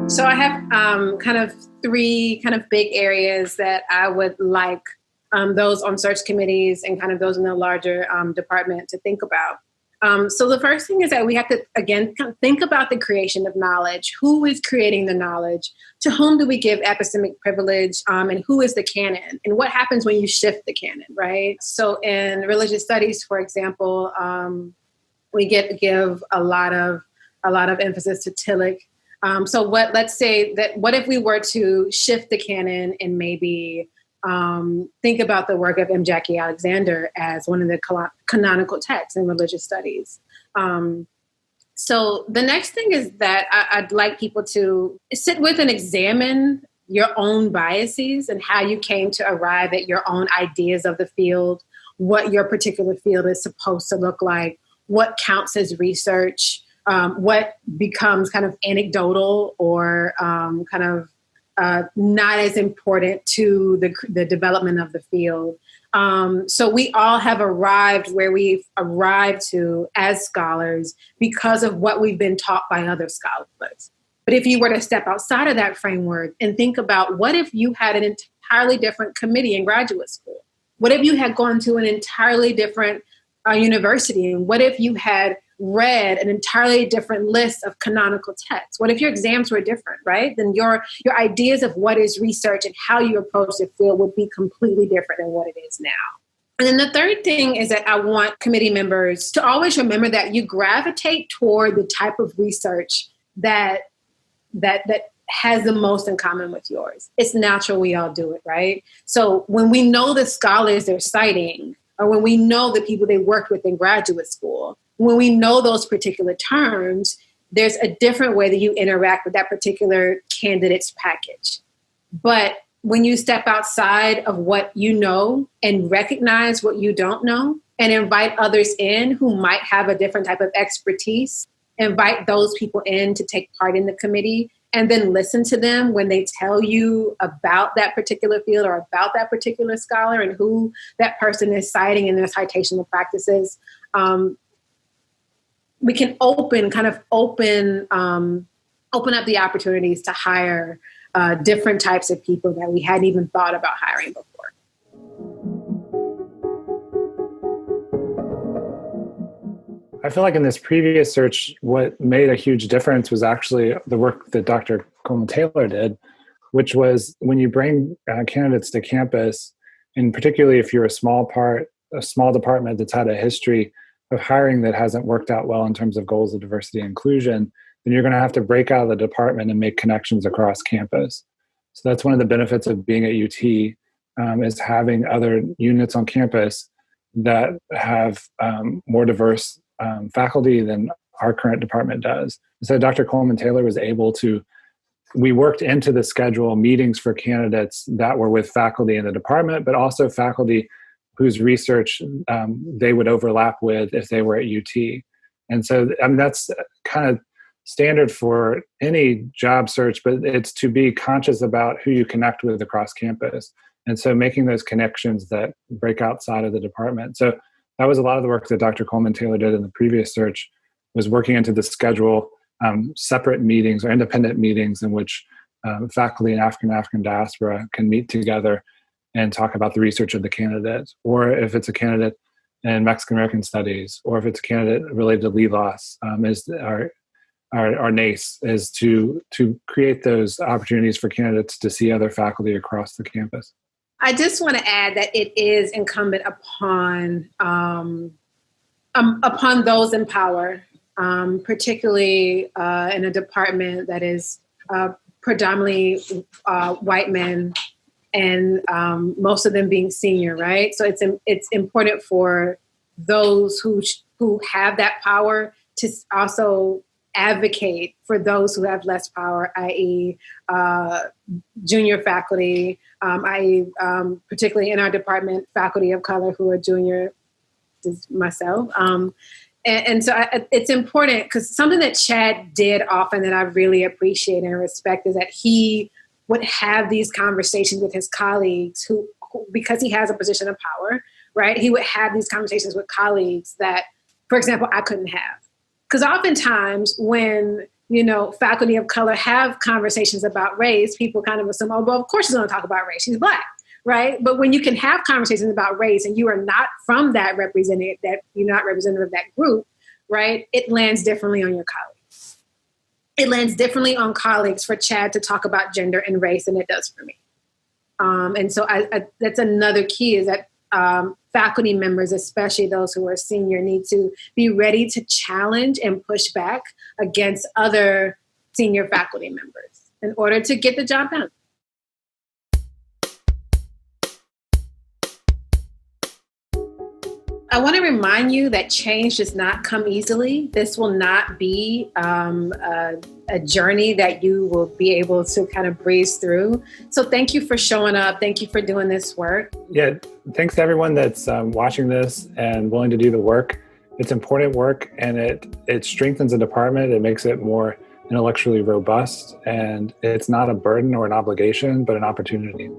So I have kind of three kind of big areas that I would like those on search committees and kind of those in the larger department to think about. So the first thing is that we have to, again, kind of think about the creation of knowledge. Who is creating the knowledge? To whom do we give epistemic privilege? And who is the canon? And what happens when you shift the canon, right? So in religious studies, for example, we give a lot of emphasis to Tillich. Let's say that what if we were to shift the canon and maybe think about the work of M. Jackie Alexander as one of the canonical texts in religious studies. So the next thing is that I'd like people to sit with and examine your own biases and how you came to arrive at your own ideas of the field, what your particular field is supposed to look like, what counts as research, what becomes kind of anecdotal or not as important to the development of the field. So we all have arrived where we've arrived to as scholars because of what we've been taught by other scholars. But if you were to step outside of that framework and think about what if you had an entirely different committee in graduate school? What if you had gone to an entirely different university? And what if you had read an entirely different list of canonical texts? What if your exams were different, right? Then your ideas of what is research and how you approach the field would be completely different than what it is now. And then the third thing is that I want committee members to always remember that you gravitate toward the type of research that has the most in common with yours. It's natural we all do it, right? So when we know the scholars they're citing, or when we know the people they worked with in graduate school, when we know those particular terms, there's a different way that you interact with that particular candidate's package. But when you step outside of what you know and recognize what you don't know and invite others in who might have a different type of expertise, invite those people in to take part in the committee, and then listen to them when they tell you about that particular field or about that particular scholar and who that person is citing in their citational practices. We can open up the opportunities to hire different types of people that we hadn't even thought about hiring before. I feel like in this previous search, what made a huge difference was actually the work that Dr. Coleman Taylor did, which was when you bring candidates to campus, and particularly if you're a small department that's had a history of hiring that hasn't worked out well in terms of goals of diversity and inclusion, then you're going to have to break out of the department and make connections across campus. So that's one of the benefits of being at UT, is having other units on campus that have more diverse faculty than our current department does. So Dr. Coleman Taylor was able to, we worked into the schedule meetings for candidates that were with faculty in the department, but also faculty whose research they would overlap with if they were at UT. And so that's kind of standard for any job search, but it's to be conscious about who you connect with across campus. And so making those connections that break outside of the department. So that was a lot of the work that Dr. Coleman Taylor did in the previous search, was working into the schedule, separate meetings or independent meetings in which faculty in African diaspora can meet together and talk about the research of the candidate, or if it's a candidate in Mexican American studies, or if it's a candidate related to LELOS, is our NACE, is to create those opportunities for candidates to see other faculty across the campus. I just want to add that it is incumbent upon those in power, particularly in a department that is predominantly white men, and most of them being senior, right? So it's important for those who have that power to also advocate for those who have less power, i.e. Junior faculty, i.e. Particularly in our department, faculty of color who are junior, is myself. And so it's important because something that Chad did often that I really appreciate and respect is that he would have these conversations with his colleagues who because he has a position of power, right? He would have these conversations with colleagues that, for example, I couldn't have. Because oftentimes when faculty of color have conversations about race, people kind of assume, oh, well, of course she's going to talk about race. She's Black, right? But when you can have conversations about race and you are not from that representative, that you're not representative of that group, right? It lands differently on your colleagues. It lands differently on colleagues for Chad to talk about gender and race than it does for me. And so that's another key, is that faculty members, especially those who are senior, need to be ready to challenge and push back against other senior faculty members in order to get the job done. I want to remind you that change does not come easily. This will not be a journey that you will be able to kind of breeze through. So thank you for showing up. Thank you for doing this work. Yeah, thanks to everyone that's watching this and willing to do the work. It's important work, and it strengthens the department. It makes it more intellectually robust, and it's not a burden or an obligation, but an opportunity.